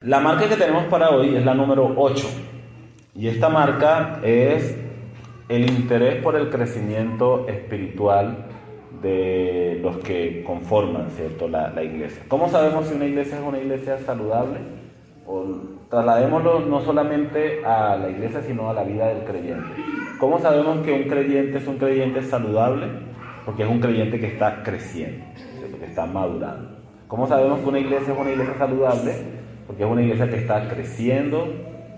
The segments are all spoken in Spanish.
La marca que tenemos para hoy es la número 8 y esta marca es el interés por el crecimiento espiritual de los que conforman, ¿cierto?, la iglesia. ¿Cómo sabemos si una iglesia es una iglesia saludable? O trasladémoslo no solamente a la iglesia, sino a la vida del creyente. ¿Cómo sabemos que un creyente es un creyente saludable? Porque es un creyente que está creciendo, ¿cierto?, que está madurando. ¿Cómo sabemos que una iglesia es una iglesia saludable? Porque es una iglesia que está creciendo,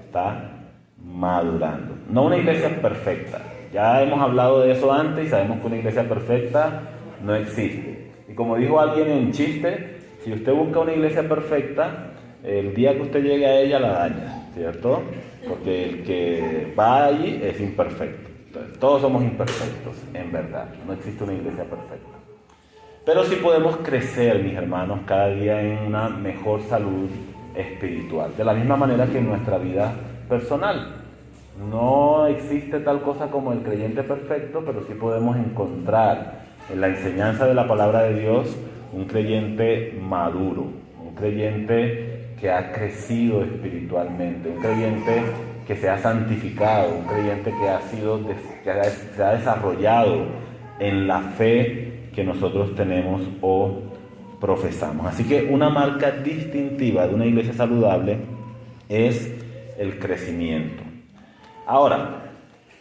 está madurando. No una iglesia perfecta. Ya hemos hablado de eso antes y sabemos que una iglesia perfecta no existe. Y como dijo alguien en chiste, si usted busca una iglesia perfecta, el día que usted llegue a ella la daña, ¿cierto? Porque el que va allí es imperfecto. Entonces, todos somos imperfectos, en verdad. No existe una iglesia perfecta. Pero sí podemos crecer, mis hermanos, cada día en una mejor salud espiritual, de la misma manera que en nuestra vida personal. No existe tal cosa como el creyente perfecto, pero sí podemos encontrar en la enseñanza de la palabra de Dios un creyente maduro, un creyente que ha crecido espiritualmente, un creyente que se ha santificado, un creyente que se ha desarrollado en la fe que nosotros tenemos o profesamos. Así que una marca distintiva de una iglesia saludable es el crecimiento. Ahora,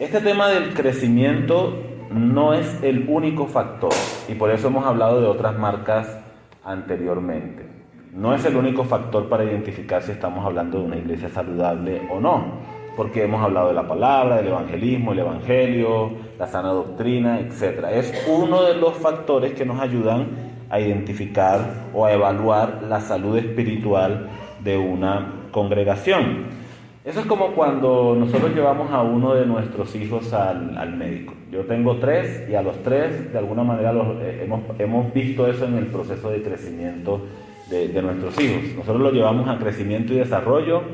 este tema del crecimiento no es el único factor, y por eso hemos hablado de otras marcas anteriormente. No es el único factor para identificar si estamos hablando de una iglesia saludable o no, porque hemos hablado de la palabra, del evangelismo, el evangelio, la sana doctrina, etc. Es uno de los factores que nos ayudan a identificar o a evaluar la salud espiritual de una congregación. Eso es como cuando nosotros llevamos a uno de nuestros hijos al médico. Yo tengo 3 y a los 3 de alguna manera hemos visto eso en el proceso de crecimiento de nuestros hijos. Nosotros los llevamos a crecimiento y desarrollo,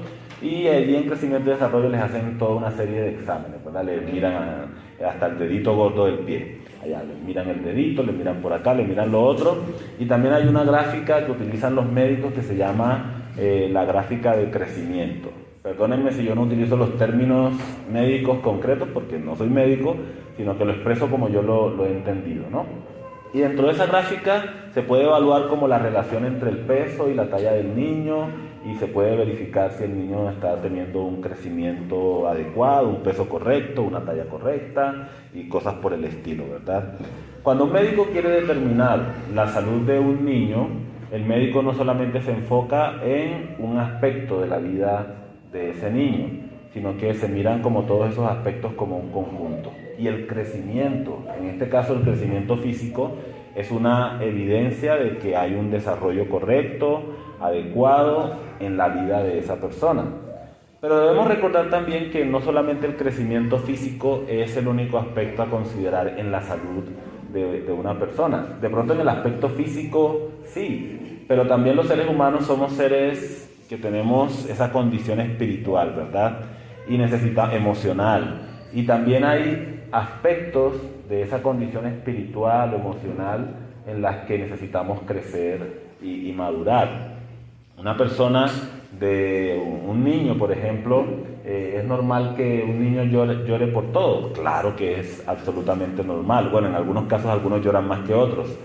y allí en crecimiento y desarrollo les hacen toda una serie de exámenes, ¿verdad? Les miran hasta el dedito gordo del pie. Allá les miran el dedito, les miran por acá, les miran lo otro. Y también hay una gráfica que utilizan los médicos que se llama la gráfica de crecimiento. Perdónenme si yo no utilizo los términos médicos concretos, porque no soy médico, sino que lo expreso como yo lo he entendido, ¿no? Y dentro de esa gráfica se puede evaluar como la relación entre el peso y la talla del niño, y se puede verificar si el niño está teniendo un crecimiento adecuado, un peso correcto, una talla correcta y cosas por el estilo, ¿verdad? Cuando un médico quiere determinar la salud de un niño, el médico no solamente se enfoca en un aspecto de la vida de ese niño, sino que se miran como todos esos aspectos como un conjunto. Y el crecimiento, en este caso el crecimiento físico, es una evidencia de que hay un desarrollo correcto, adecuado en la vida de esa persona. Pero debemos recordar también que no solamente el crecimiento físico es el único aspecto a considerar en la salud de una persona. De pronto en el aspecto físico sí, pero también los seres humanos somos seres que tenemos esa condición espiritual, ¿verdad? Y emocional. Y también hay aspectos de esa condición espiritual o emocional en las que necesitamos crecer y madurar. Una persona un niño, por ejemplo, es normal que un niño llore por todo. Claro que es absolutamente normal. Bueno, en algunos casos algunos lloran más que otros.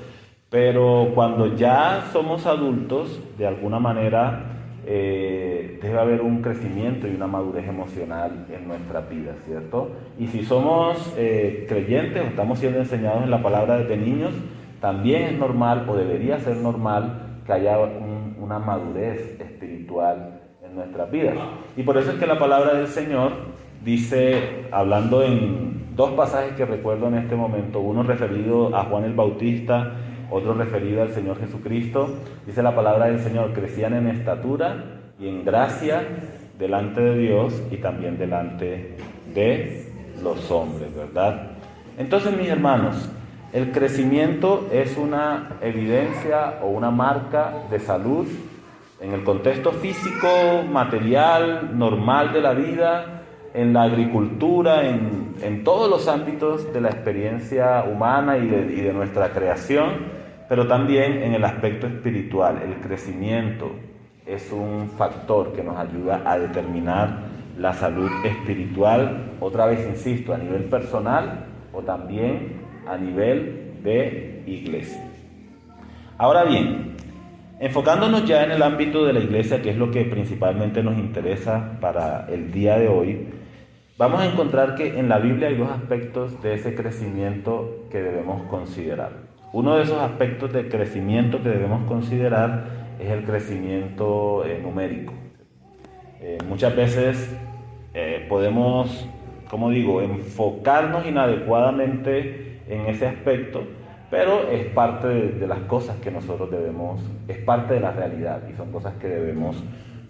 Pero cuando ya somos adultos, de alguna manera debe haber un crecimiento y una madurez emocional en nuestra vida, ¿cierto? Y si somos creyentes o estamos siendo enseñados en la palabra desde niños, también es normal o debería ser normal que haya una madurez espiritual en nuestras vidas. Y por eso es que la palabra del Señor dice, hablando en 2 pasajes que recuerdo en este momento, uno referido a Juan el Bautista, otro referido al Señor Jesucristo, dice la palabra del Señor: crecían en estatura y en gracia delante de Dios y también delante de los hombres, ¿verdad? Entonces, mis hermanos, el crecimiento es una evidencia o una marca de salud en el contexto físico, material, normal de la vida, en la agricultura, en todos los ámbitos de la experiencia humana y de nuestra creación, pero también en el aspecto espiritual, el crecimiento es un factor que nos ayuda a determinar la salud espiritual, otra vez insisto, a nivel personal o también a nivel de iglesia. Ahora bien, enfocándonos ya en el ámbito de la iglesia, que es lo que principalmente nos interesa para el día de hoy, vamos a encontrar que en la Biblia hay dos aspectos de ese crecimiento que debemos considerar. Uno de esos aspectos de crecimiento que debemos considerar es el crecimiento numérico. Muchas veces podemos, como digo, enfocarnos inadecuadamente en ese aspecto, pero es parte de las cosas que nosotros debemos, es parte de la realidad y son cosas que debemos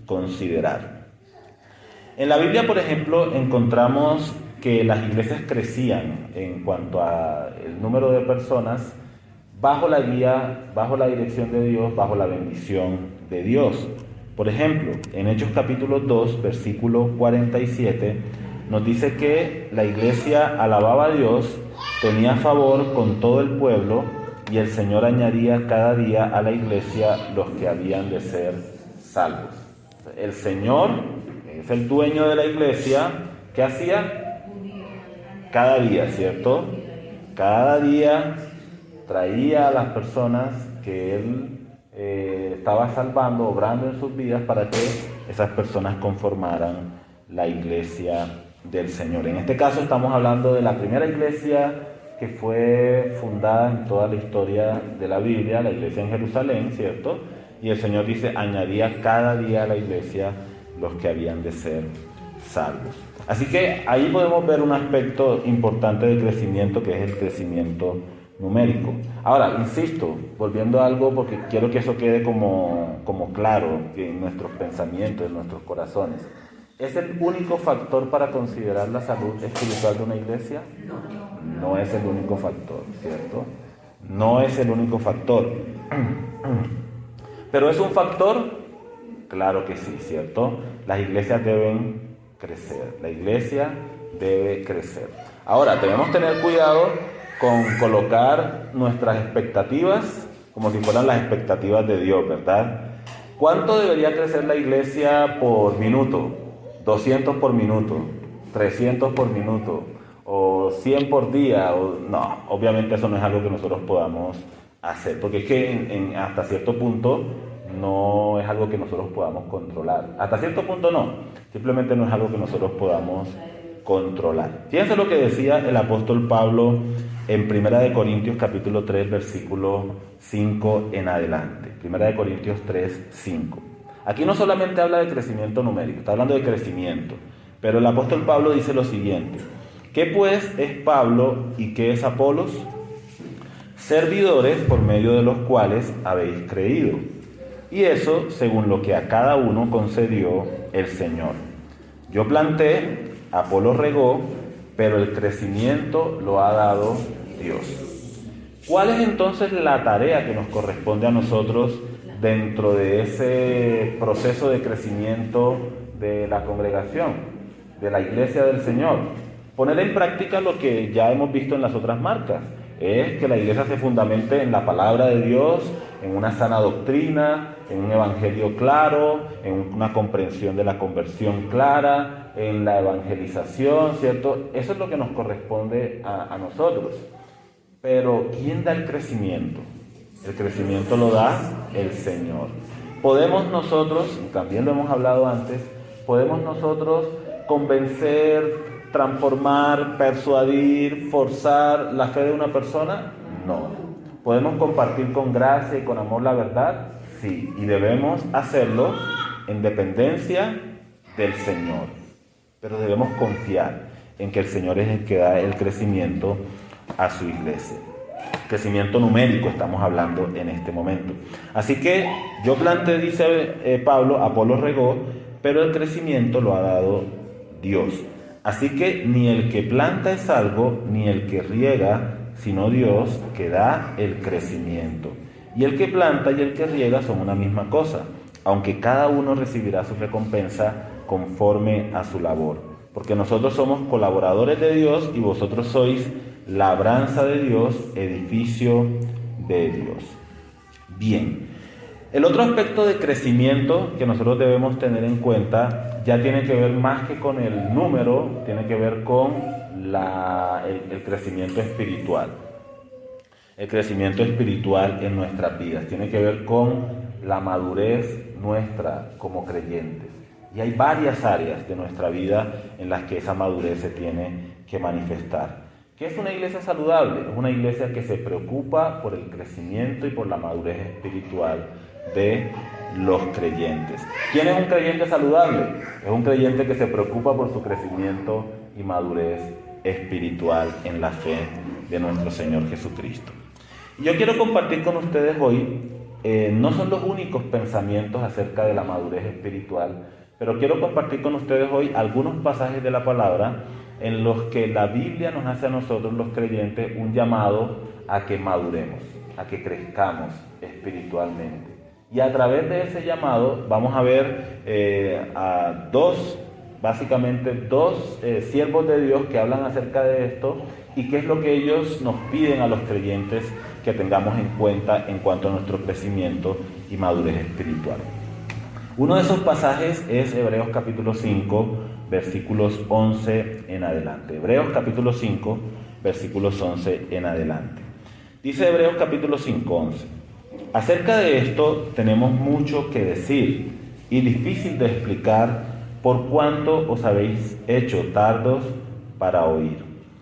considerar. En la Biblia, por ejemplo, encontramos que las iglesias crecían en cuanto a el número de personas bajo la guía, bajo la dirección de Dios, bajo la bendición de Dios. Por ejemplo, en Hechos capítulo 2, versículo 47, nos dice que la iglesia alababa a Dios, tenía favor con todo el pueblo y el Señor añadía cada día a la iglesia los que habían de ser salvos. El Señor es el dueño de la iglesia. ¿Qué hacía? Cada día, ¿cierto? Cada día traía a las personas que Él estaba salvando, obrando en sus vidas para que esas personas conformaran la iglesia del Señor. En este caso estamos hablando de la primera iglesia que fue fundada en toda la historia de la Biblia, la iglesia en Jerusalén, ¿cierto? Y el Señor dice, añadía cada día a la iglesia los que habían de ser salvos. Así que ahí podemos ver un aspecto importante del crecimiento, que es el crecimiento numérico. Ahora, insisto, volviendo a algo, porque quiero que eso quede como claro en nuestros pensamientos, en nuestros corazones. ¿Es el único factor para considerar la salud espiritual de una iglesia? No es el único factor, ¿cierto? No es el único factor. ¿Pero es un factor? Claro que sí, ¿cierto? Las iglesias deben crecer. La iglesia debe crecer. Ahora, debemos tener cuidado con colocar nuestras expectativas como si fueran las expectativas de Dios, ¿verdad? ¿Cuánto debería crecer la iglesia por minuto? 200 por minuto, 300 por minuto, o 100 por día. No, obviamente eso no es algo que nosotros podamos hacer, porque es que hasta cierto punto no es algo que nosotros podamos controlar. Hasta cierto punto no, simplemente no es algo que nosotros podamos controlar. Fíjense lo que decía el apóstol Pablo en 1 Corintios capítulo 3, versículo 5 en adelante. 1 Corintios 3, 5. Aquí no solamente habla de crecimiento numérico, está hablando de crecimiento. Pero el apóstol Pablo dice lo siguiente: ¿qué pues es Pablo y qué es Apolos? Servidores por medio de los cuales habéis creído. Y eso según lo que a cada uno concedió el Señor. Yo planté, Apolos regó, pero el crecimiento lo ha dado Dios. ¿Cuál es entonces la tarea que nos corresponde a nosotros dentro de ese proceso de crecimiento de la congregación, de la iglesia del Señor? Poner en práctica lo que ya hemos visto en las otras marcas. Es que la iglesia se fundamente en la palabra de Dios, en una sana doctrina, en un evangelio claro, en una comprensión de la conversión clara, en la evangelización, ¿cierto? Eso es lo que nos corresponde a nosotros. Pero ¿quién da el crecimiento? El crecimiento lo da el Señor. Podemos nosotros, también lo hemos hablado antes, podemos nosotros convencer, transformar, persuadir, forzar la fe de una persona. No. ¿Podemos compartir con gracia y con amor la verdad? Sí, y debemos hacerlo en dependencia del Señor. Pero debemos confiar en que el Señor es el que da el crecimiento a su iglesia. Crecimiento numérico estamos hablando en este momento. Así que yo planté, dice Pablo, Apolos regó, pero el crecimiento lo ha dado Dios. Así que ni el que planta es salvo, ni el que riega, sino Dios que da el crecimiento. Y el que planta y el que riega son una misma cosa, aunque cada uno recibirá su recompensa conforme a su labor. Porque nosotros somos colaboradores de Dios y vosotros sois labranza de Dios, edificio de Dios. Bien, El otro aspecto de crecimiento que nosotros debemos tener en cuenta ya tiene que ver más que con el número, tiene que ver con el crecimiento espiritual. El crecimiento espiritual en nuestras vidas tiene que ver con la madurez nuestra como creyentes. Y hay varias áreas de nuestra vida en las que esa madurez se tiene que manifestar. ¿Qué es una iglesia saludable? Es una iglesia que se preocupa por el crecimiento y por la madurez espiritual de los creyentes. ¿Quién es un creyente saludable? Es un creyente que se preocupa por su crecimiento y madurez espiritual en la fe de nuestro Señor Jesucristo. Y yo quiero compartir con ustedes hoy, no son los únicos pensamientos acerca de la madurez espiritual, pero quiero compartir con ustedes hoy algunos pasajes de la palabra en los que la Biblia nos hace a nosotros los creyentes un llamado a que maduremos, a que crezcamos espiritualmente. Y a través de ese llamado vamos a ver básicamente dos siervos de Dios que hablan acerca de esto y qué es lo que ellos nos piden a los creyentes que tengamos en cuenta en cuanto a nuestro crecimiento y madurez espiritual. Uno de esos pasajes es Hebreos capítulo 5, versículos 11 en adelante. Hebreos capítulo 5, versículos 11 en adelante. Dice Hebreos capítulo 5, 11. Acerca de esto tenemos mucho que decir y difícil de explicar por cuanto os habéis hecho tardos para oír.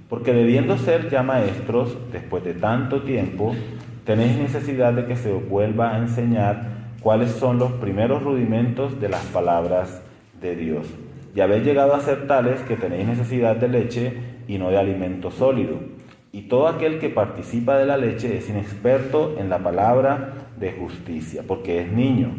Porque debiendo ser ya maestros, después de tanto tiempo, tenéis necesidad de que se os vuelva a enseñar cuáles son los primeros rudimentos de las palabras de Dios. Y habéis llegado a ser tales que tenéis necesidad de leche y no de alimento sólido. Y todo aquel que participa de la leche es inexperto en la palabra de justicia, porque es niño.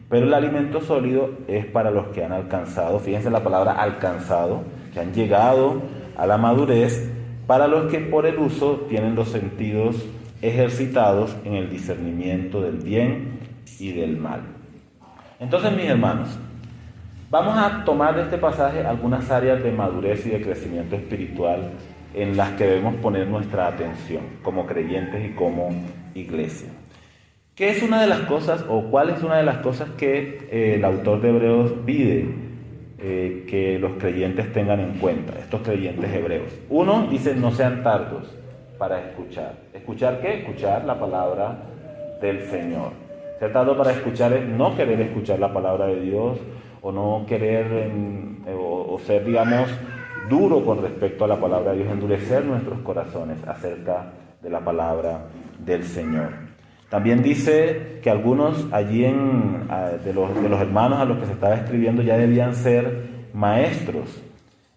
Pero el alimento sólido es para los que han alcanzado, fíjense la palabra alcanzado, que han llegado a la madurez, para los que por el uso tienen los sentidos ejercitados en el discernimiento del bien y del mal. Entonces, mis hermanos, vamos a tomar de este pasaje algunas áreas de madurez y de crecimiento espiritual en las que debemos poner nuestra atención como creyentes y como iglesia. ¿Qué es una de las cosas o cuál es una de las cosas que el autor de Hebreos pide que los creyentes tengan en cuenta, estos creyentes hebreos? Uno, dice, no sean tardos para escuchar. ¿Escuchar qué? Escuchar la palabra del Señor. Ser tardo para escuchar es no querer escuchar la palabra de Dios o no querer o ser, digamos, duro con respecto a la palabra de Dios, endurecer nuestros corazones acerca de la palabra del Señor. También dice que algunos allí de los hermanos a los que se estaba escribiendo ya debían ser maestros.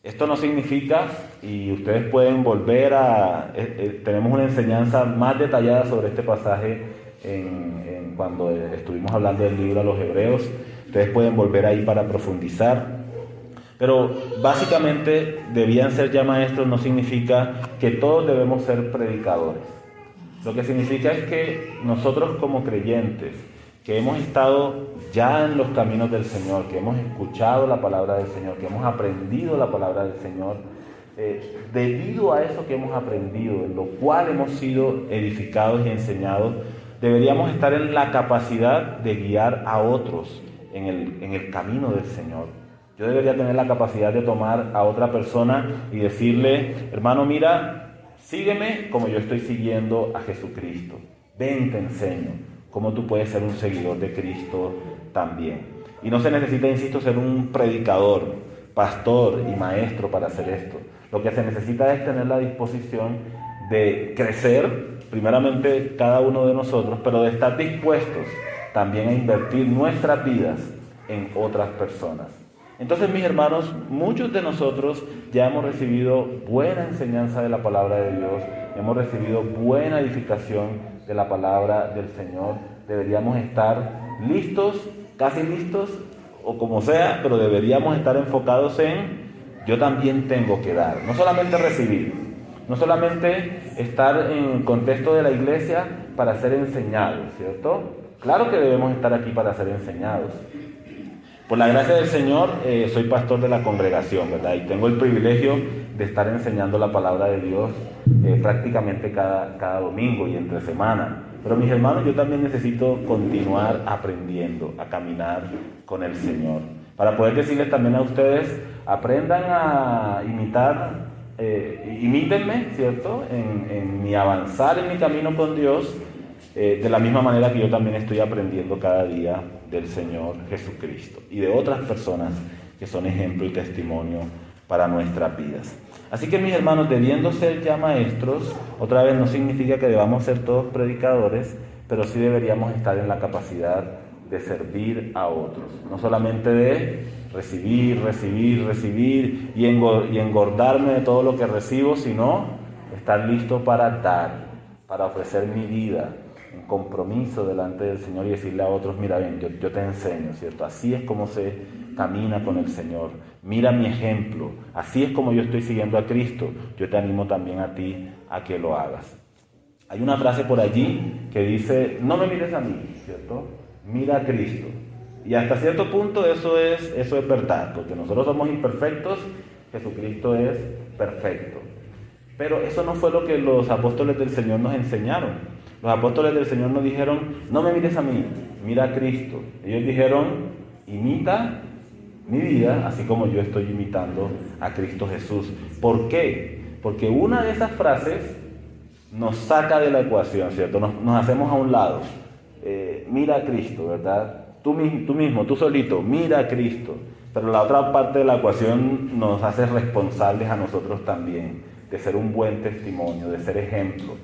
Esto no significa, y ustedes pueden volver tenemos una enseñanza más detallada sobre este pasaje cuando estuvimos hablando del libro a los Hebreos. Ustedes pueden volver ahí para profundizar. Pero básicamente debían ser ya maestros no significa que todos debemos ser predicadores. Lo que significa es que nosotros como creyentes, que hemos estado ya en los caminos del Señor, que hemos escuchado la palabra del Señor, que hemos aprendido la palabra del Señor, debido a eso que hemos aprendido, en lo cual hemos sido edificados y enseñados, deberíamos estar en la capacidad de guiar a otros en el camino del Señor. Yo debería tener la capacidad de tomar a otra persona y decirle, hermano, mira, sígueme como yo estoy siguiendo a Jesucristo. Ven, te enseño cómo tú puedes ser un seguidor de Cristo también. Y no se necesita, insisto, ser un predicador, pastor y maestro para hacer esto. Lo que se necesita es tener la disposición de crecer, primeramente cada uno de nosotros, pero de estar dispuestos también a invertir nuestras vidas en otras personas. Entonces, mis hermanos, muchos de nosotros ya hemos recibido buena enseñanza de la palabra de Dios, hemos recibido buena edificación de la palabra del Señor. Deberíamos estar listos, casi listos, o como sea, pero deberíamos estar enfocados en yo también tengo que dar, no solamente recibir, no solamente estar en el contexto de la iglesia para ser enseñados, ¿cierto? Claro que debemos estar aquí para ser enseñados. Por la gracia del Señor, soy pastor de la congregación, ¿verdad? Y tengo el privilegio de estar enseñando la palabra de Dios prácticamente cada domingo y entre semana. Pero mis hermanos, yo también necesito continuar aprendiendo a caminar con el Señor. Para poder decirles también a ustedes, aprendan a imitar, imítenme, ¿cierto? En mi avanzar en mi camino con Dios, de la misma manera que yo también estoy aprendiendo cada día del Señor Jesucristo y de otras personas que son ejemplo y testimonio para nuestras vidas. Así que mis hermanos, debiendo ser ya maestros, otra vez no significa que debamos ser todos predicadores, pero sí deberíamos estar en la capacidad de servir a otros. No solamente de recibir y engordarme de todo lo que recibo, sino estar listo para dar, para ofrecer mi vida en compromiso delante del Señor y decirle a otros, mira, ven, yo te enseño, ¿cierto? Así es como se camina con el Señor. Mira mi ejemplo. Así es como yo estoy siguiendo a Cristo. Yo te animo también a ti a que lo hagas. Hay una frase por allí que dice, no me mires a mí, ¿cierto? Mira a Cristo. Y hasta cierto punto eso es verdad, porque nosotros somos imperfectos, Jesucristo es perfecto. Pero eso no fue lo que los apóstoles del Señor nos enseñaron. Los apóstoles del Señor nos dijeron, no me mires a mí, mira a Cristo. Ellos dijeron, imita mi vida, así como yo estoy imitando a Cristo Jesús. ¿Por qué? Porque una de esas frases nos saca de la ecuación, ¿cierto? Nos hacemos a un lado. Mira a Cristo, ¿verdad? Tú mismo, tú solito, mira a Cristo. Pero la otra parte de la ecuación nos hace responsables a nosotros también, de ser un buen testimonio, de ser ejemplo,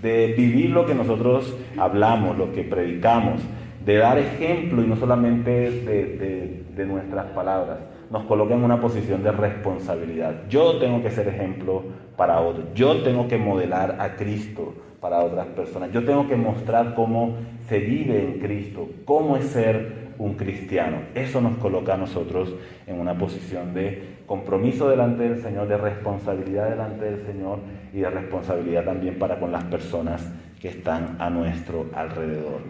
de vivir lo que nosotros hablamos, lo que predicamos, de dar ejemplo y no solamente de nuestras palabras. Nos coloca en una posición de responsabilidad. Yo tengo que ser ejemplo para otros. Yo tengo que modelar a Cristo para otras personas. Yo tengo que mostrar cómo se vive en Cristo, cómo es ser un cristiano. Eso nos coloca a nosotros en una posición de compromiso delante del Señor, de responsabilidad delante del Señor y de responsabilidad también para con las personas que están a nuestro alrededor.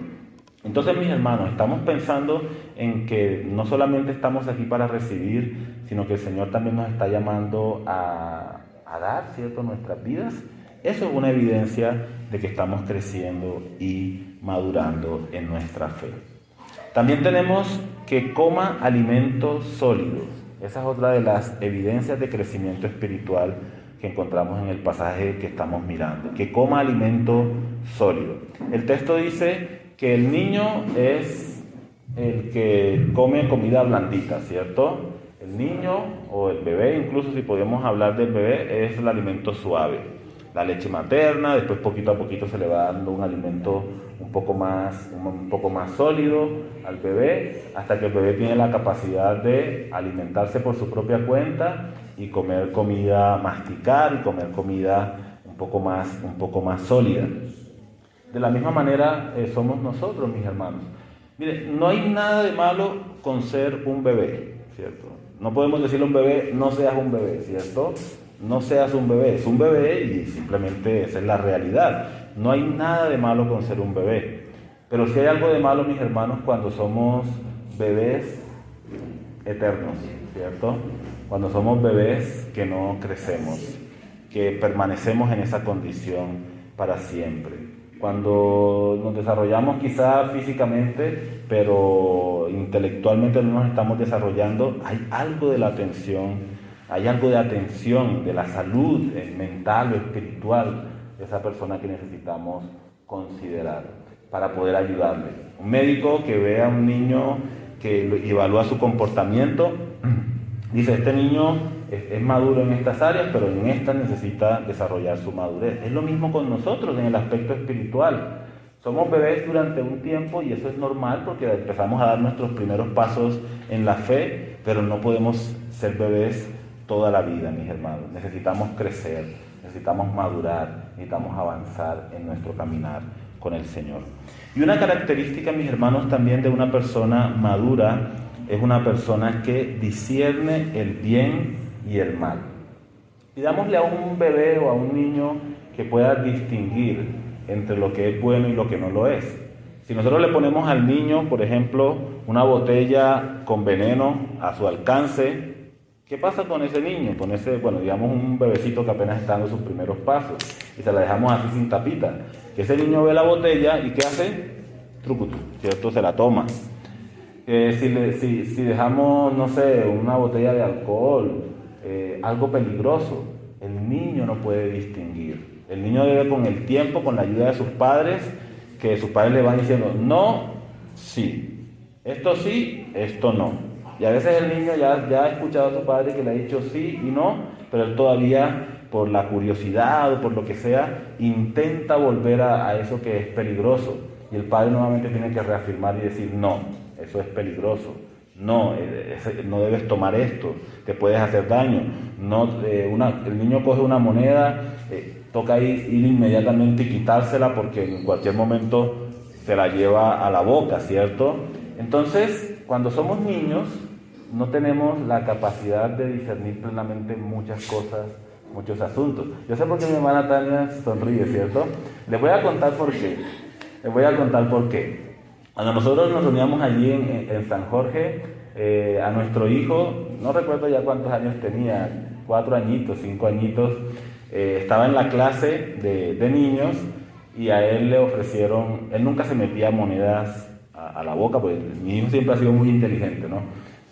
Entonces, mis hermanos, estamos pensando en que no solamente estamos aquí para recibir, sino que el Señor también nos está llamando a dar, ¿cierto?, nuestras vidas. Eso es una evidencia de que estamos creciendo y madurando en nuestra fe. También tenemos que coma alimentos sólidos. Esa es otra de las evidencias de crecimiento espiritual que encontramos en el pasaje que estamos mirando. Que coma alimento sólido. El texto dice que el niño es el que come comida blandita, ¿cierto? El niño o el bebé, incluso si podemos hablar del bebé, es el alimento suave. La leche materna, después poquito a poquito se le va dando un alimento un poco más sólido al bebé, hasta que el bebé tiene la capacidad de alimentarse por su propia cuenta y comer comida, masticar y comer comida un poco más sólida. De la misma manera somos nosotros, mis hermanos. Mire, no hay nada de malo con ser un bebé, ¿cierto? No podemos decirle a un bebé, no seas un bebé, ¿cierto? No seas un bebé, es un bebé y simplemente esa es la realidad. No hay nada de malo con ser un bebé. Pero sí hay algo de malo, mis hermanos, cuando somos bebés eternos, ¿cierto? Cuando somos bebés que no crecemos, que permanecemos en esa condición para siempre. Cuando nos desarrollamos quizá físicamente, pero intelectualmente no nos estamos desarrollando, hay algo de la atención, hay algo de atención de la salud mental o espiritual de esa persona que necesitamos considerar para poder ayudarle. Un médico que ve a un niño, que evalúa su comportamiento, dice, este niño es maduro en estas áreas, pero en estas necesita desarrollar su madurez. Es lo mismo con nosotros en el aspecto espiritual. Somos bebés durante un tiempo y eso es normal porque empezamos a dar nuestros primeros pasos en la fe, pero no podemos ser bebés toda la vida, mis hermanos. Necesitamos crecer, necesitamos madurar, necesitamos avanzar en nuestro caminar con el Señor. Y una característica, mis hermanos, también de una persona madura es una persona que discierne el bien y el mal. Pidámosle a un bebé o a un niño que pueda distinguir entre lo que es bueno y lo que no lo es. Si nosotros le ponemos al niño, por ejemplo, una botella con veneno a su alcance, ¿qué pasa con ese niño? Con ese, digamos un bebecito que apenas está dando sus primeros pasos y se la dejamos así sin tapita. que ese niño ve la botella y ¿qué hace? Trucutu, ¿cierto? Se la toma. Si dejamos, no sé, una botella de alcohol, algo peligroso, el niño no puede distinguir. El niño debe, con el tiempo, con la ayuda de sus padres, que sus padres le van diciendo no, sí, esto sí, esto no. Y a veces el niño ya ha escuchado a su padre que le ha dicho sí y no, pero él todavía, por la curiosidad o por lo que sea, intenta volver a eso que es peligroso. Y el padre nuevamente tiene que reafirmar y decir no, eso es peligroso. No, no debes tomar esto, te puedes hacer daño. No, el niño coge una moneda, toca ir inmediatamente y quitársela porque en cualquier momento se la lleva a la boca, ¿cierto? Entonces, cuando somos niños, no tenemos la capacidad de discernir plenamente muchas cosas, muchos asuntos. Yo sé por qué mi hermana Tania sonríe, ¿cierto? Les voy a contar por qué. Cuando nosotros nos reuníamos allí en San Jorge, a nuestro hijo, no recuerdo ya cuántos años tenía, 4 añitos, 5 añitos, estaba en la clase de niños y a él le ofrecieron, él nunca se metía monedas a la boca, porque mi hijo siempre ha sido muy inteligente, ¿no?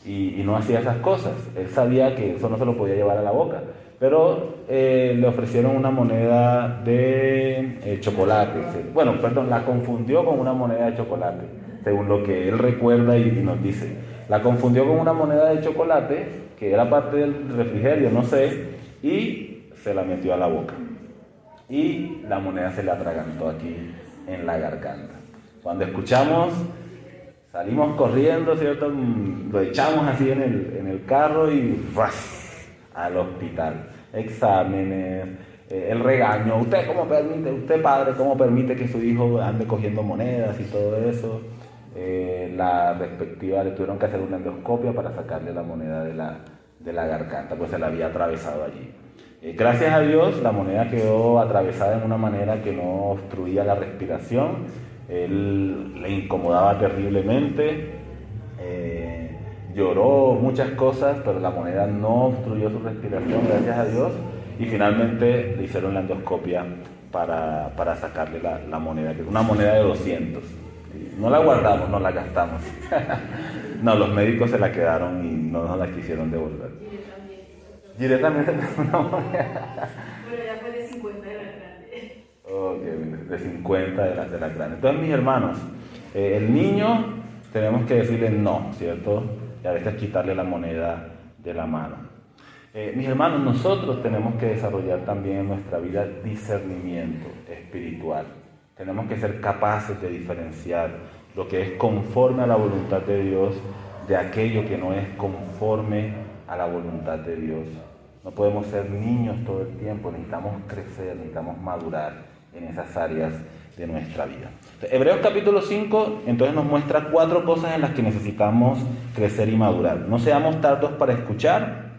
Y no hacía esas cosas, él sabía que eso no se lo podía llevar a la boca, pero le ofrecieron una moneda de chocolate. Bueno, perdón, la confundió con una moneda de chocolate, según lo que él recuerda y nos dice. La confundió con una moneda de chocolate, que era parte del refrigerio, no sé, y se la metió a la boca. Y la moneda se le atragantó aquí en la garganta. Cuando escuchamos, salimos corriendo, ¿cierto? Lo echamos así en el carro y ¡ras! Al hospital. Exámenes, el regaño. Usted padre, cómo permite que su hijo ande cogiendo monedas y todo eso? La respectiva, le tuvieron que hacer una endoscopia para sacarle la moneda de la garganta, pues se la había atravesado allí. Gracias a Dios, la moneda quedó atravesada en una manera que no obstruía la respiración. Él le incomodaba terriblemente, lloró muchas cosas, pero la moneda no obstruyó su respiración, gracias a Dios, y finalmente le hicieron la endoscopia para sacarle la moneda, que es una moneda de 200. No la guardamos, no la gastamos. No, los médicos se la quedaron y no nos la quisieron devolver. Directamente una moneda. Bueno, ya fue de 50 de la grande. Ok, de 50 de la grande. Entonces, mis hermanos, el niño tenemos que decirle no, ¿cierto? Y a veces quitarle la moneda de la mano. Mis hermanos, nosotros tenemos que desarrollar también en nuestra vida discernimiento espiritual. Tenemos que ser capaces de diferenciar lo que es conforme a la voluntad de Dios de aquello que no es conforme a la voluntad de Dios. No podemos ser niños todo el tiempo, necesitamos crecer, necesitamos madurar en esas áreas de nuestra vida. Hebreos capítulo 5 entonces nos muestra 4 cosas en las que necesitamos crecer y madurar. No seamos tardos para escuchar,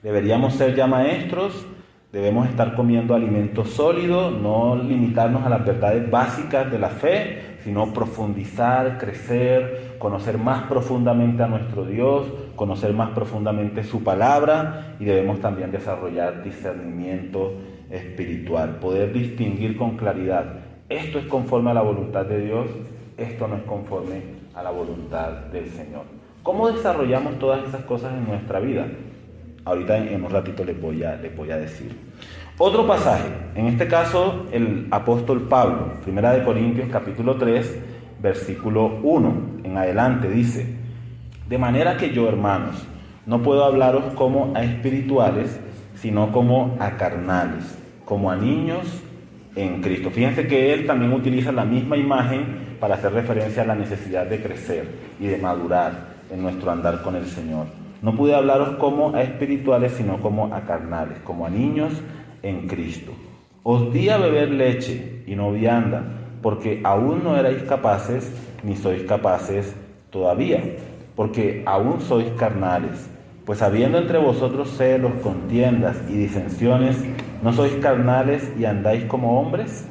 deberíamos ser ya maestros, debemos estar comiendo alimento sólido, no limitarnos a las verdades básicas de la fe, sino profundizar, crecer, conocer más profundamente a nuestro Dios, conocer más profundamente su palabra, y debemos también desarrollar discernimiento espiritual, poder distinguir con claridad, esto es conforme a la voluntad de Dios, esto no es conforme a la voluntad del Señor. ¿Cómo desarrollamos todas esas cosas en nuestra vida? Ahorita en un ratito les voy a decir. Otro pasaje, en este caso el apóstol Pablo, 1 Corintios capítulo 3, versículo 1 en adelante, dice: de manera que yo, hermanos, no puedo hablaros como a espirituales, sino como a carnales, como a niños en Cristo. Fíjense que él también utiliza la misma imagen para hacer referencia a la necesidad de crecer y de madurar en nuestro andar con el Señor. No pude hablaros como a espirituales, sino como a carnales, como a niños en Cristo. Os di a beber leche y no vianda, porque aún no erais capaces, ni sois capaces todavía, porque aún sois carnales. Pues habiendo entre vosotros celos, contiendas y disensiones, ¿no sois carnales y andáis como hombres?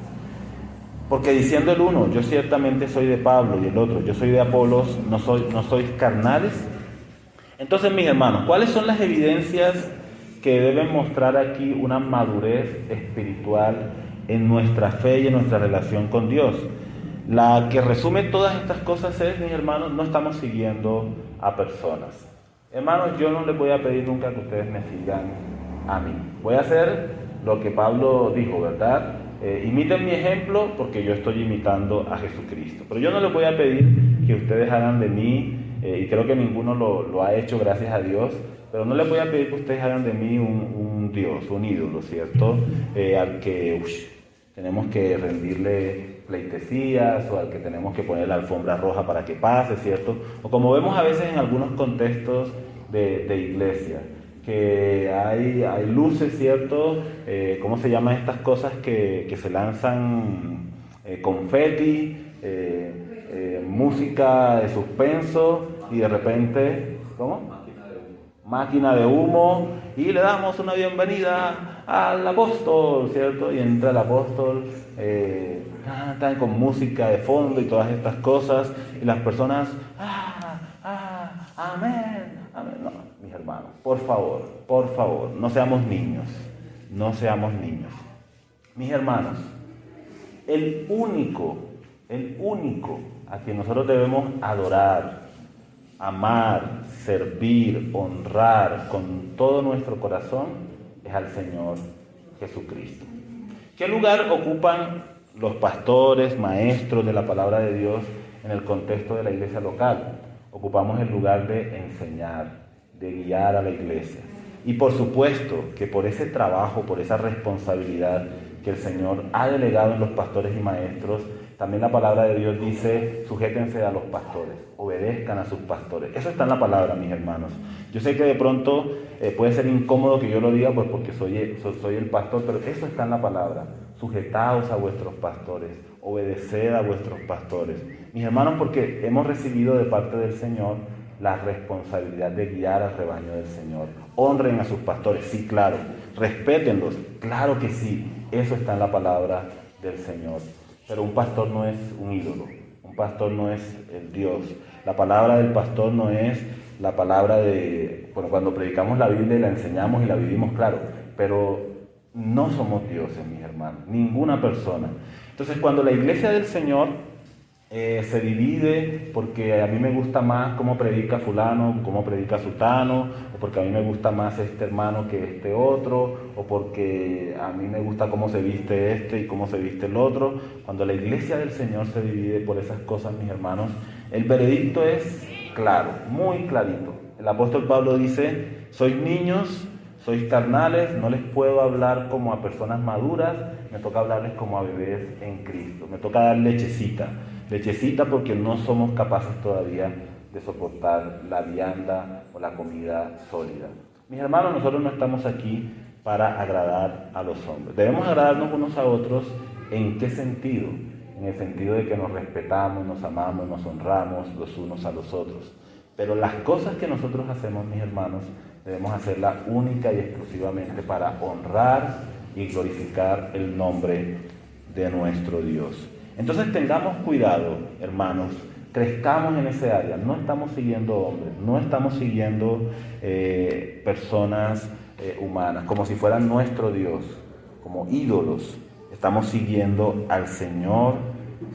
Porque diciendo el uno, yo ciertamente soy de Pablo, y el otro, yo soy de Apolos, ¿no sois carnales? Entonces, mis hermanos, ¿cuáles son las evidencias que deben mostrar aquí una madurez espiritual en nuestra fe y en nuestra relación con Dios. La que resume todas estas cosas es, mis hermanos, no estamos siguiendo a personas. Hermanos, yo no les voy a pedir nunca que ustedes me sigan a mí. Voy a hacer lo que Pablo dijo, ¿verdad? Imiten mi ejemplo porque yo estoy imitando a Jesucristo. Pero yo no les voy a pedir que ustedes hagan de mí, y creo que ninguno lo ha hecho, gracias a Dios, pero no les voy a pedir que ustedes hagan de mí un Dios, un ídolo, ¿cierto? Al que tenemos que rendirle pleitesías, o al que tenemos que poner la alfombra roja para que pase, ¿cierto? O como vemos a veces en algunos contextos de iglesia, que hay luces, ¿cierto? ¿Cómo se llaman estas cosas que se lanzan? Confeti, música de suspenso, y de repente, ¿cómo? Máquina de humo, y le damos una bienvenida al apóstol, ¿cierto? Y entra el apóstol, cantan con música de fondo y todas estas cosas, y las personas, amén, amén. No, mis hermanos, por favor, no seamos niños, Mis hermanos, el único a quien nosotros debemos adorar, amar, servir, honrar con todo nuestro corazón es al Señor Jesucristo. ¿Qué lugar ocupan los pastores, maestros de la palabra de Dios en el contexto de la iglesia local? Ocupamos el lugar de enseñar, de guiar a la iglesia. Y por supuesto que por ese trabajo, por esa responsabilidad que el Señor ha delegado en los pastores y maestros, también la palabra de Dios dice, sujétense a los pastores, obedezcan a sus pastores. Eso está en la palabra, mis hermanos. Yo sé que de pronto puede ser incómodo que yo lo diga, pues porque soy el pastor, pero eso está en la palabra. Sujetaos a vuestros pastores, obedeced a vuestros pastores. Mis hermanos, porque hemos recibido de parte del Señor la responsabilidad de guiar al rebaño del Señor. Honren a sus pastores, sí, claro. Respétenlos, claro que sí. Eso está en la palabra del Señor. Pero un pastor no es un ídolo, un pastor no es el Dios. La palabra del pastor no es la palabra de... Bueno, cuando predicamos la Biblia y la enseñamos y la vivimos, claro, pero no somos dioses, mis hermanos, ninguna persona. Entonces, cuando la iglesia del Señor se divide porque a mí me gusta más cómo predica fulano, cómo predica sutano, o porque a mí me gusta más este hermano que este otro, o porque a mí me gusta cómo se viste este y cómo se viste el otro. Cuando la iglesia del Señor se divide por esas cosas, mis hermanos, el veredicto es claro, muy clarito. El apóstol Pablo dice, sois niños, sois carnales, no les puedo hablar como a personas maduras, me toca hablarles como a bebés en Cristo, me toca dar lechecita porque no somos capaces todavía de soportar la vianda o la comida sólida. Mis hermanos, nosotros no estamos aquí para agradar a los hombres. Debemos agradarnos unos a otros. ¿En qué sentido? En el sentido de que nos respetamos, nos amamos, nos honramos los unos a los otros. Pero las cosas que nosotros hacemos, mis hermanos, debemos hacerlas única y exclusivamente para honrar y glorificar el nombre de nuestro Dios. Entonces tengamos cuidado, hermanos, crezcamos en ese área. No estamos siguiendo hombres, no estamos siguiendo personas humanas, como si fueran nuestro Dios, como ídolos. Estamos siguiendo al Señor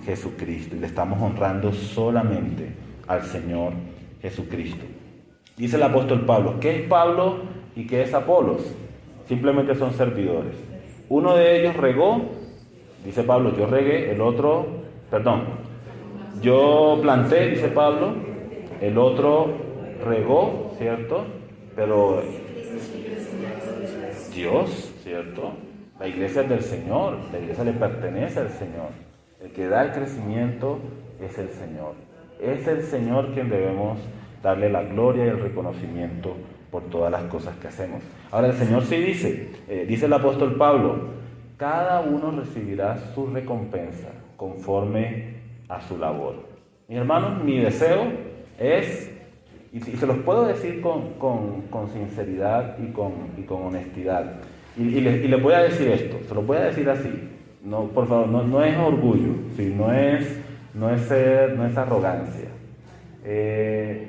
Jesucristo y le estamos honrando solamente al Señor Jesucristo. Dice el apóstol Pablo, ¿qué es Pablo y qué es Apolos? Simplemente son servidores. Uno de ellos regó, dice Pablo, yo regué, yo planté, dice Pablo, el otro regó, ¿cierto? Pero Dios, ¿cierto? La iglesia es del Señor, la iglesia le pertenece al Señor. El que da el crecimiento es el Señor. Es el Señor quien debemos darle la gloria y el reconocimiento por todas las cosas que hacemos. Ahora el Señor sí dice el apóstol Pablo, cada uno recibirá su recompensa conforme a su labor. Mis hermanos, mi deseo es, y se los puedo decir con sinceridad y con honestidad, y les voy a decir esto, se los voy a decir así, no, por favor, no es orgullo, ¿sí? no es arrogancia.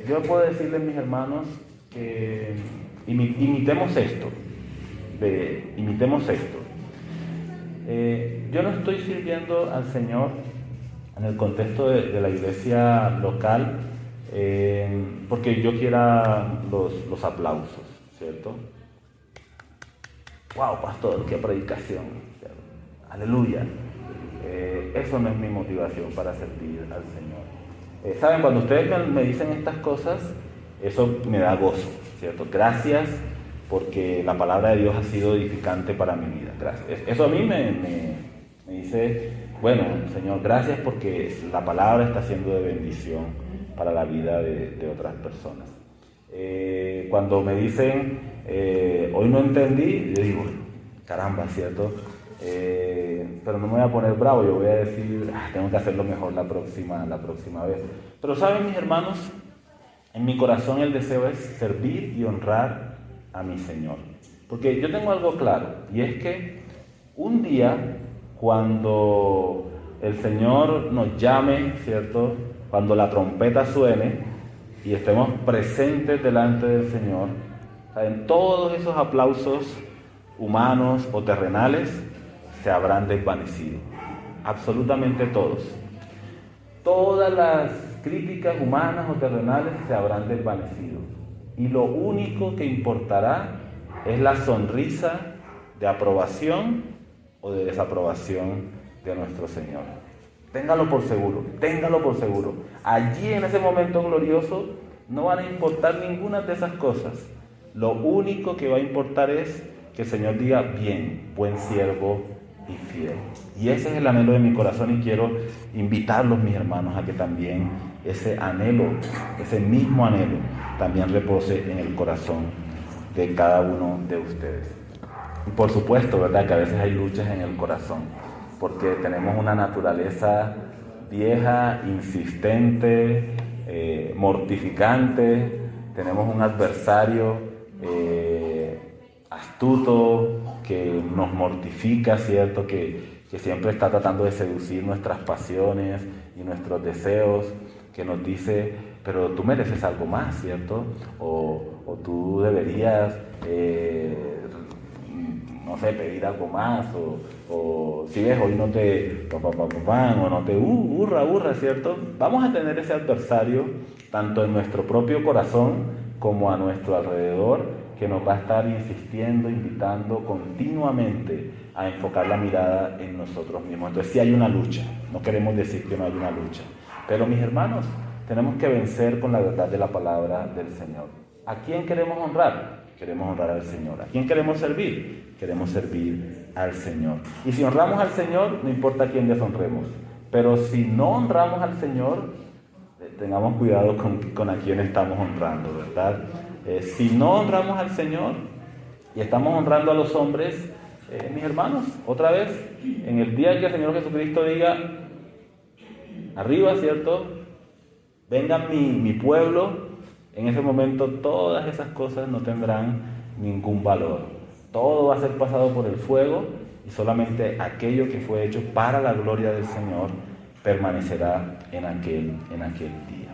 Yo puedo decirles, mis hermanos, que imitemos esto. Yo no estoy sirviendo al Señor en el contexto de la iglesia local porque yo quiera los aplausos, ¿cierto? ¡Wow, pastor, qué predicación! ¡Aleluya! Eso no es mi motivación para servir al Señor. ¿Saben? Cuando ustedes me dicen estas cosas, eso me da gozo, ¿cierto? Gracias porque la palabra de Dios ha sido edificante para mi vida. Gracias. Eso a mí me dice, bueno, Señor, gracias porque la palabra está siendo de bendición para la vida de otras personas. Cuando me dicen, hoy no entendí, yo digo, caramba, ¿cierto? Pero no me voy a poner bravo, yo voy a decir, tengo que hacerlo mejor la próxima vez. Pero saben, mis hermanos, en mi corazón el deseo es servir y honrar a mi Señor. Porque yo tengo algo claro, y es que un día, cuando el Señor nos llame, ¿cierto? Cuando la trompeta suene y estemos presentes delante del Señor, ¿saben? Todos esos aplausos humanos o terrenales se habrán desvanecido. Absolutamente todos. Todas las críticas humanas o terrenales se habrán desvanecido. Y lo único que importará es la sonrisa de aprobación o de desaprobación de nuestro Señor. Téngalo por seguro, téngalo por seguro. Allí en ese momento glorioso no van a importar ninguna de esas cosas. Lo único que va a importar es que el Señor diga, bien, buen siervo y fiel. Y ese es el anhelo de mi corazón y quiero invitarlos, mis hermanos, a que también ese anhelo, ese mismo anhelo, también repose en el corazón de cada uno de ustedes. Y por supuesto, ¿verdad?, que a veces hay luchas en el corazón, porque tenemos una naturaleza vieja, insistente, mortificante, tenemos un adversario astuto que nos mortifica, ¿cierto?, que siempre está tratando de seducir nuestras pasiones y nuestros deseos, que nos dice, pero tú mereces algo más, ¿cierto? O tú deberías, no sé, pedir algo más, o si ves, hoy no te, o no te, hurra, ¿cierto? Vamos a tener ese adversario, tanto en nuestro propio corazón como a nuestro alrededor, que nos va a estar insistiendo, invitando continuamente a enfocar la mirada en nosotros mismos. Entonces sí hay una lucha, no queremos decir que no hay una lucha, pero mis hermanos, tenemos que vencer con la verdad de la palabra del Señor. ¿A quién queremos honrar? Queremos honrar al Señor. ¿A quién queremos servir? Queremos servir al Señor. Y si honramos al Señor, no importa a quién deshonremos, pero si no honramos al Señor, tengamos cuidado con a quién estamos honrando, ¿verdad? Si no honramos al Señor y estamos honrando a los hombres, mis hermanos, otra vez, en el día que el Señor Jesucristo diga, arriba, ¿cierto?, venga mi pueblo, en ese momento todas esas cosas no tendrán ningún valor. Todo va a ser pasado por el fuego y solamente aquello que fue hecho para la gloria del Señor permanecerá en aquel día.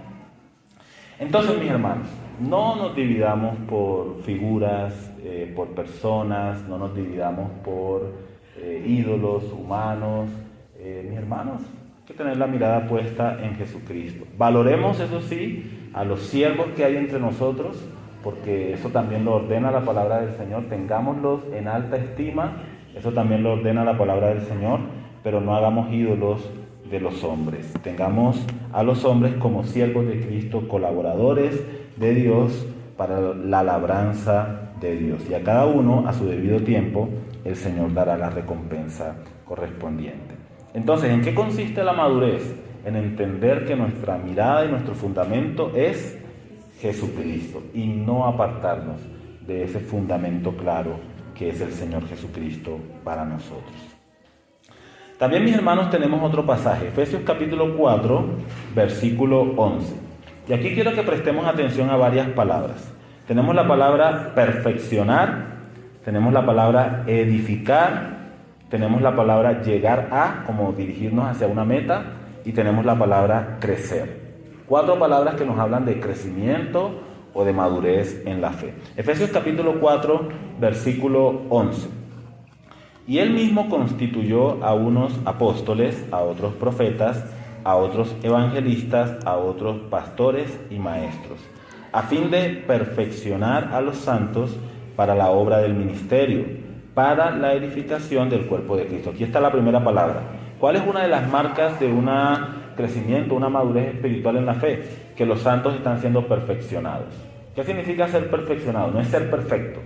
Entonces, mis hermanos, no nos dividamos por figuras, por personas, no nos dividamos por ídolos humanos. Mis hermanos, hay que tener la mirada puesta en Jesucristo. Valoremos, eso sí, a los siervos que hay entre nosotros, porque eso también lo ordena la palabra del Señor. Tengámoslos en alta estima, eso también lo ordena la palabra del Señor, pero no hagamos ídolos de los hombres. Tengamos a los hombres como siervos de Cristo, colaboradores de Dios para la labranza de Dios. Y a cada uno, a su debido tiempo, el Señor dará la recompensa correspondiente. Entonces, ¿en qué consiste la madurez? En entender que nuestra mirada y nuestro fundamento es Jesucristo y no apartarnos de ese fundamento claro que es el Señor Jesucristo para nosotros. También, mis hermanos, tenemos otro pasaje, Efesios capítulo 4, versículo 11. Y aquí quiero que prestemos atención a varias palabras. Tenemos la palabra perfeccionar, tenemos la palabra edificar, tenemos la palabra llegar a, como dirigirnos hacia una meta, y tenemos la palabra crecer. 4 palabras que nos hablan de crecimiento o de madurez en la fe. Efesios capítulo 4, versículo 11. Y él mismo constituyó a unos apóstoles, a otros profetas, a otros evangelistas, a otros pastores y maestros, a fin de perfeccionar a los santos para la obra del ministerio, para la edificación del cuerpo de Cristo. Aquí está la primera palabra. ¿Cuál es una de las marcas de un crecimiento, una madurez espiritual en la fe? Que los santos están siendo perfeccionados. ¿Qué significa ser perfeccionado? No es ser perfecto.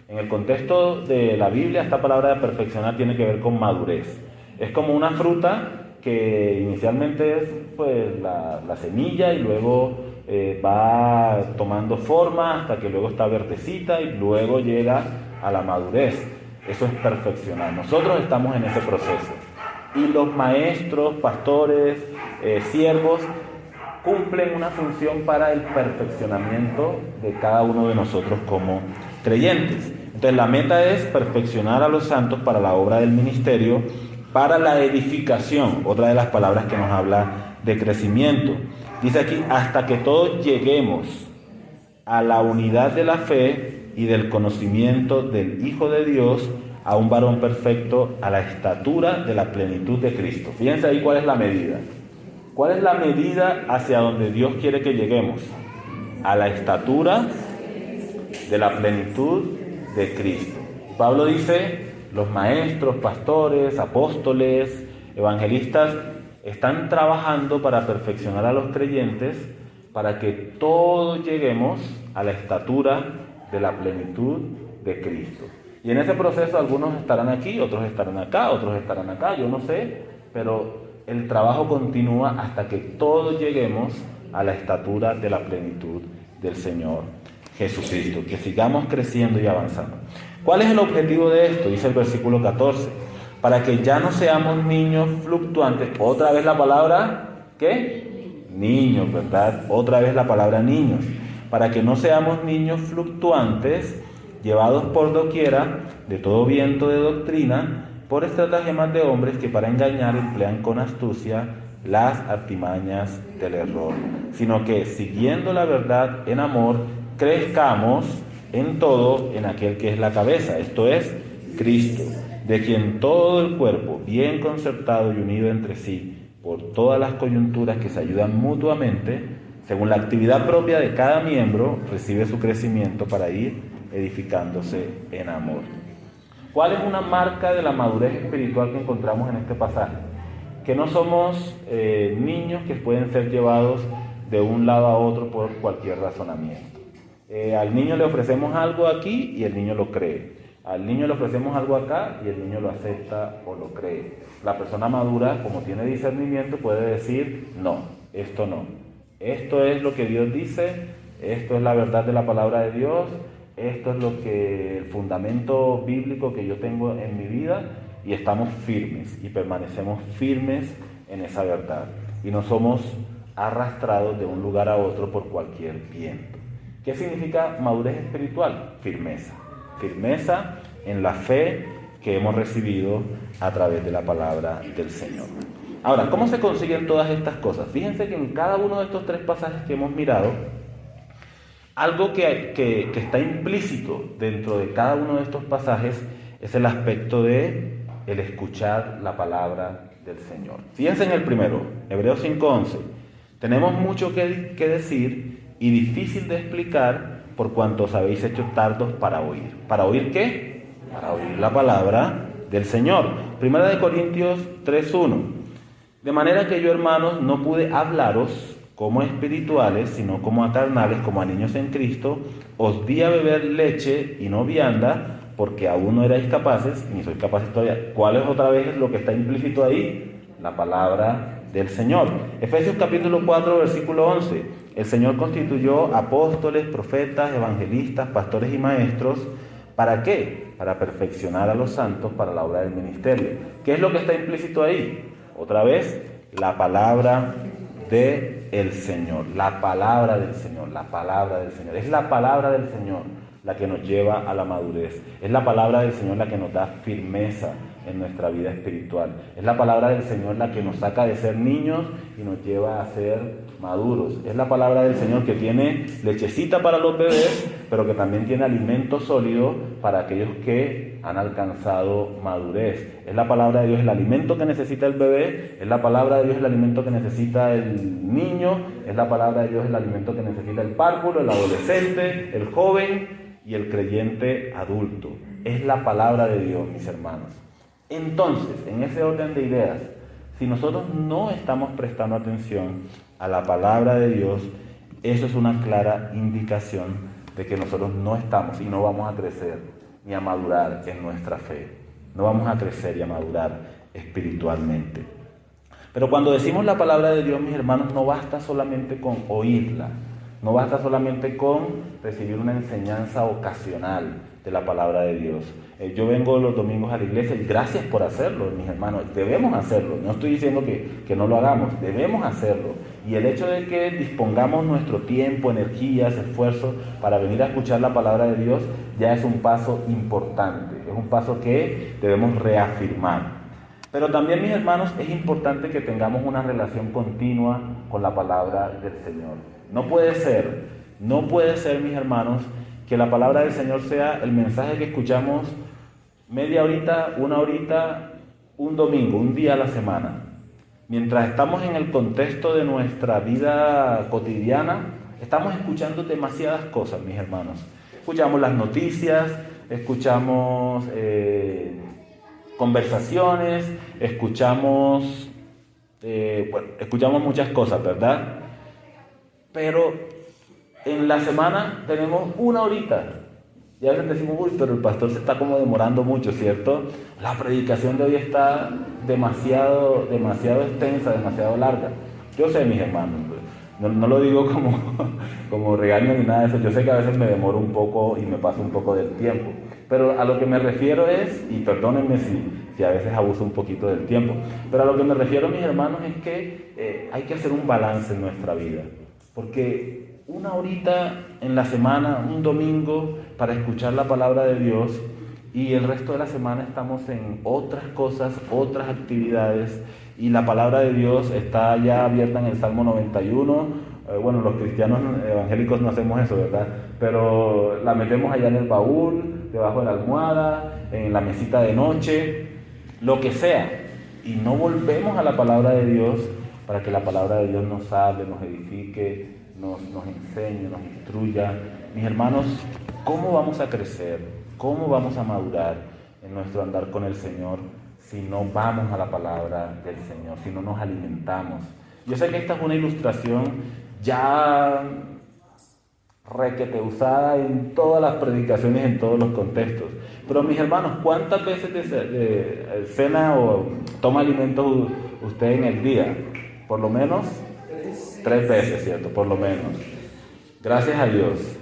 En el contexto de la Biblia, esta palabra de perfeccionar tiene que ver con madurez. Es como una fruta que inicialmente es pues la semilla y luego va tomando forma hasta que luego está verdecita y luego llega a la madurez. Eso es perfeccionar. Nosotros estamos en ese proceso. Y los maestros, pastores, siervos cumplen una función para el perfeccionamiento de cada uno de nosotros como creyentes. Entonces la meta es perfeccionar a los santos para la obra del ministerio, para la edificación, otra de las palabras que nos habla de crecimiento. Dice aquí, hasta que todos lleguemos a la unidad de la fe y del conocimiento del Hijo de Dios, a un varón perfecto, a la estatura de la plenitud de Cristo. Fíjense ahí cuál es la medida. ¿Cuál es la medida hacia donde Dios quiere que lleguemos? A la estatura de la plenitud de Cristo. Pablo dice, los maestros, pastores, apóstoles, evangelistas están trabajando para perfeccionar a los creyentes para que todos lleguemos a la estatura de la plenitud de Cristo. Y en ese proceso algunos estarán aquí, otros estarán acá, otros estarán acá, yo no sé, pero el trabajo continúa hasta que todos lleguemos a la estatura de la plenitud del Señor Jesucristo, que sigamos creciendo y avanzando. ¿Cuál es el objetivo de esto? Dice el versículo 14, para que ya no seamos niños fluctuantes. Otra vez la palabra, ¿qué? Niños, ¿verdad? Otra vez la palabra niños. Para que no seamos niños fluctuantes, llevados por doquiera de todo viento de doctrina, por estratagemas de hombres que para engañar emplean con astucia las artimañas del error, sino que siguiendo la verdad en amor, crezcamos en todo en aquel que es la cabeza, esto es Cristo, de quien todo el cuerpo, bien concertado y unido entre sí, por todas las coyunturas que se ayudan mutuamente, según la actividad propia de cada miembro, recibe su crecimiento para ir edificándose en amor. ¿Cuál es una marca de la madurez espiritual que encontramos en este pasaje? Que no somos niños que pueden ser llevados de un lado a otro por cualquier razonamiento. Al niño le ofrecemos algo aquí y el niño lo cree. Al niño le ofrecemos algo acá y el niño lo acepta o lo cree. La persona madura, como tiene discernimiento, puede decir, no, esto no. Esto es lo que Dios dice, esto es la verdad de la palabra de Dios, esto es lo que el fundamento bíblico que yo tengo en mi vida, y estamos firmes y permanecemos firmes en esa verdad. Y no somos arrastrados de un lugar a otro por cualquier viento. ¿Qué significa madurez espiritual? Firmeza. Firmeza en la fe que hemos recibido a través de la palabra del Señor. Ahora, ¿cómo se consiguen todas estas cosas? Fíjense que en cada uno de estos tres pasajes que hemos mirado, algo que está implícito dentro de cada uno de estos pasajes es el aspecto de el escuchar la palabra del Señor. Fíjense en el primero, Hebreos 5:11. Tenemos mucho que decir y difícil de explicar por cuanto os habéis hecho tardos para oír. ¿Para oír qué? Para oír la palabra del Señor. Primera de Corintios 3:1. De manera que yo, hermanos, no pude hablaros como espirituales, sino como a carnales, como a niños en Cristo. Os di a beber leche y no vianda, porque aún no erais capaces, ni sois capaces todavía. ¿Cuál es otra vez lo que está implícito ahí? La palabra del Señor. Efesios capítulo 4, versículo 11. El Señor constituyó apóstoles, profetas, evangelistas, pastores y maestros. ¿Para qué? Para perfeccionar a los santos para la obra del ministerio. ¿Qué es lo que está implícito ahí? Otra vez, la palabra del Señor. La palabra del Señor. La palabra del Señor. Es la palabra del Señor la que nos lleva a la madurez. Es la palabra del Señor la que nos da firmeza en nuestra vida espiritual. Es la palabra del Señor la que nos saca de ser niños y nos lleva a ser maduros. Es la palabra del Señor que tiene lechecita para los bebés, pero que también tiene alimento sólido para aquellos que han alcanzado madurez. Es la palabra de Dios el alimento que necesita el bebé, es la palabra de Dios el alimento que necesita el niño, es la palabra de Dios el alimento que necesita el párvulo, el adolescente, el joven y el creyente adulto. Es la palabra de Dios, mis hermanos. Entonces, en ese orden de ideas, si nosotros no estamos prestando atención a la palabra de Dios, eso es una clara indicación de que nosotros no estamos y no vamos a crecer ni a madurar en nuestra fe. No vamos a crecer y a madurar espiritualmente. Pero cuando decimos la palabra de Dios, mis hermanos, no basta solamente con oírla, no basta solamente con recibir una enseñanza ocasional de la palabra de Dios. Yo vengo los domingos a la iglesia y gracias por hacerlo, mis hermanos, debemos hacerlo. No estoy diciendo que no lo hagamos, debemos hacerlo. Y el hecho de que dispongamos nuestro tiempo, energías, esfuerzos para venir a escuchar la palabra de Dios ya es un paso importante, es un paso que debemos reafirmar. Pero también, mis hermanos, es importante que tengamos una relación continua con la palabra del Señor. No puede ser, mis hermanos, que la palabra del Señor sea el mensaje que escuchamos media horita, una horita, un domingo, un día a la semana. Mientras estamos en el contexto de nuestra vida cotidiana, estamos escuchando demasiadas cosas, mis hermanos. Escuchamos las noticias, escuchamos conversaciones, escuchamos muchas cosas, ¿verdad? Pero en la semana tenemos una horita. Y a veces decimos, uy, pero el pastor se está como demorando mucho, ¿cierto? La predicación de hoy está demasiado extensa, demasiado larga. Yo sé, mis hermanos, no lo digo como regaño ni nada de eso. Yo sé que a veces me demoro un poco y me paso un poco del tiempo. Pero a lo que me refiero es, y perdónenme si a veces abuso un poquito del tiempo, pero a lo que me refiero, mis hermanos, es que hay que hacer un balance en nuestra vida. Porque una horita en la semana, un domingo, para escuchar la palabra de Dios, y el resto de la semana estamos en otras cosas, otras actividades, y la palabra de Dios está ya abierta en el Salmo 91. Bueno, los cristianos evangélicos no hacemos eso, ¿verdad? Pero la metemos allá en el baúl, debajo de la almohada, en la mesita de noche, lo que sea, y no volvemos a la palabra de Dios para que la palabra de Dios nos hable, nos edifique, nos enseñe, nos instruya. Mis hermanos, ¿cómo vamos a crecer? ¿Cómo vamos a madurar en nuestro andar con el Señor si no vamos a la palabra del Señor, si no nos alimentamos? Yo sé que esta es una ilustración ya requete usada en todas las predicaciones, en todos los contextos. Pero mis hermanos, ¿cuántas veces de cena o toma alimentos usted en el día? Por lo menos 3 veces, ¿cierto? Por lo menos. Gracias a Dios.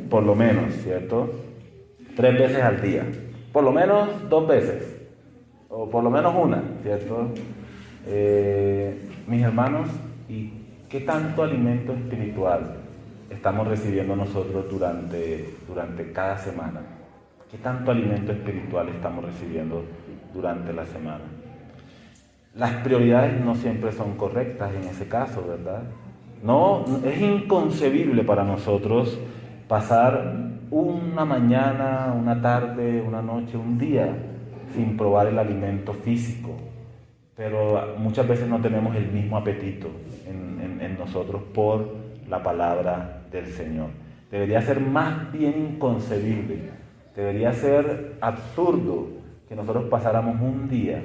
Por lo menos, ¿cierto? 3 veces al día. Por lo menos 2 veces. O por lo menos una, ¿cierto? Mis hermanos, ¿y qué tanto alimento espiritual estamos recibiendo nosotros durante cada semana? ¿Qué tanto alimento espiritual estamos recibiendo durante la semana? Las prioridades no siempre son correctas en ese caso, ¿verdad? No, es inconcebible para nosotros pasar una mañana, una tarde, una noche, un día sin probar el alimento físico. Pero muchas veces no tenemos el mismo apetito en nosotros por la palabra del Señor. Debería ser más bien inconcebible, debería ser absurdo que nosotros pasáramos un día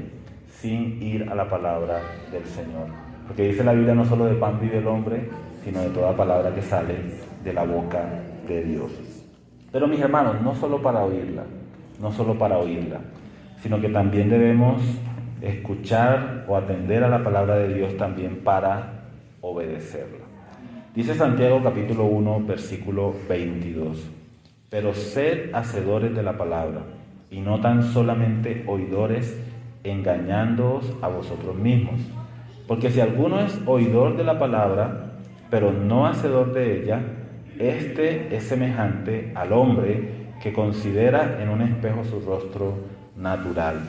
sin ir a la palabra del Señor. Porque dice la Biblia, no solo de pan vive el hombre, sino de toda palabra que sale de la boca de Dios. Pero mis hermanos, no solo para oírla, sino que también debemos escuchar o atender a la palabra de Dios también para obedecerla. Dice Santiago capítulo 1, versículo 22, pero sed hacedores de la palabra, y no tan solamente oidores, engañándoos a vosotros mismos. Porque si alguno es oidor de la palabra, pero no hacedor de ella, este es semejante al hombre que considera en un espejo su rostro natural,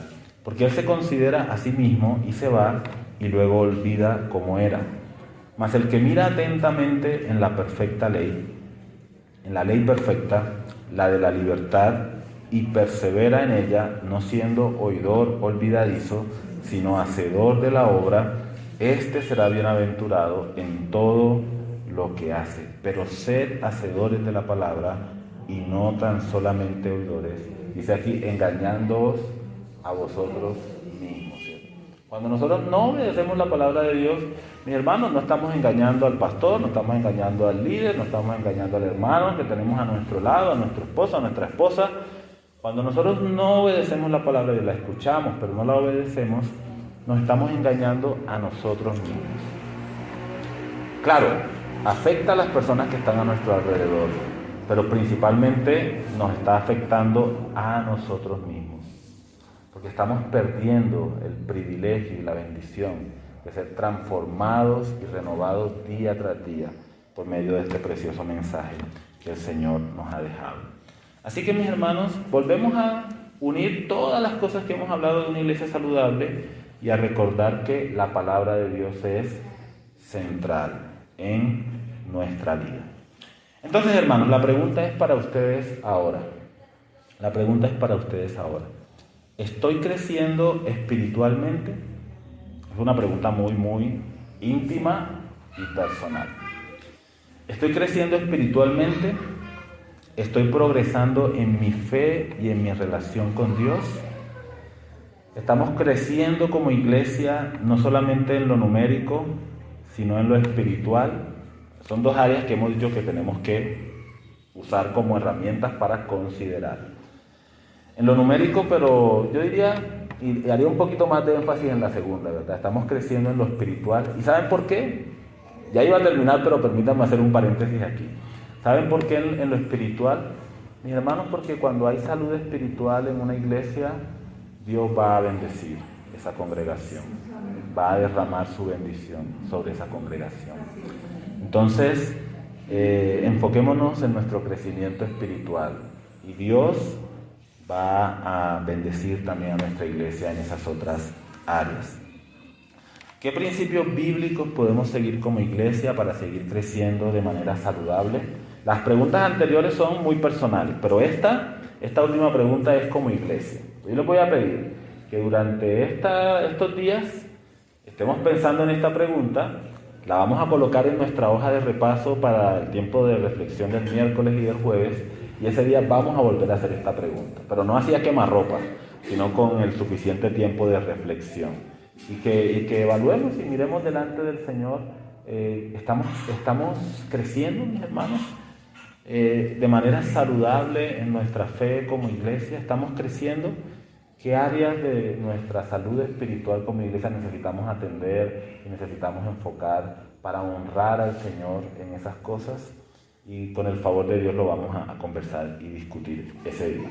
porque él se considera a sí mismo y se va y luego olvida cómo era. Mas el que mira atentamente en la perfecta ley, en la ley perfecta, la de la libertad, y persevera en ella, no siendo oidor olvidadizo, sino hacedor de la obra, éste será bienaventurado en todo lo que hace. Pero sed hacedores de la palabra y no tan solamente oidores. Dice aquí, engañándoos a vosotros mismos. Cuando nosotros no obedecemos la palabra de Dios, mis hermanos, no estamos engañando al pastor, no estamos engañando al líder, no estamos engañando al hermano que tenemos a nuestro lado, a nuestro esposo, a nuestra esposa. Cuando nosotros no obedecemos la palabra y la escuchamos, pero no la obedecemos, nos estamos engañando a nosotros mismos. Claro, afecta a las personas que están a nuestro alrededor, pero principalmente nos está afectando a nosotros mismos, porque estamos perdiendo el privilegio y la bendición de ser transformados y renovados día tras día por medio de este precioso mensaje que el Señor nos ha dejado. Así que, mis hermanos, volvemos a unir todas las cosas que hemos hablado de una iglesia saludable y a recordar que la palabra de Dios es central en nuestra vida. Entonces, hermanos, la pregunta es para ustedes ahora. ¿Estoy creciendo espiritualmente? Es una pregunta muy, muy íntima y personal. ¿Estoy creciendo espiritualmente? ¿Estoy progresando en mi fe y en mi relación con Dios? ¿Estamos creciendo como iglesia no solamente en lo numérico, sino en lo espiritual? Son dos áreas que hemos dicho que tenemos que usar como herramientas para considerar. En lo numérico, pero yo diría, y haría un poquito más de énfasis en la segunda, ¿verdad? Estamos creciendo en lo espiritual. ¿Y saben por qué? Ya iba a terminar, pero permítanme hacer un paréntesis aquí. ¿Saben por qué en lo espiritual? Mis hermanos, porque cuando hay salud espiritual en una iglesia, Dios va a bendecir esa congregación, va a derramar su bendición sobre esa congregación. Entonces, enfoquémonos en nuestro crecimiento espiritual y Dios va a bendecir también a nuestra iglesia en esas otras áreas. ¿Qué principios bíblicos podemos seguir como iglesia para seguir creciendo de manera saludable? Las preguntas anteriores son muy personales, pero esta última pregunta es como iglesia. Yo les voy a pedir que durante estos días estemos pensando en esta pregunta, la vamos a colocar en nuestra hoja de repaso para el tiempo de reflexión del miércoles y del jueves, y ese día vamos a volver a hacer esta pregunta, pero no así a quemarropa, sino con el suficiente tiempo de reflexión. Y que evaluemos y miremos delante del Señor, ¿estamos creciendo, mis hermanos? De manera saludable en nuestra fe como iglesia, ¿estamos creciendo? ¿Qué áreas de nuestra salud espiritual como iglesia necesitamos atender y necesitamos enfocar para honrar al Señor en esas cosas? Y con el favor de Dios lo vamos a conversar y discutir ese día.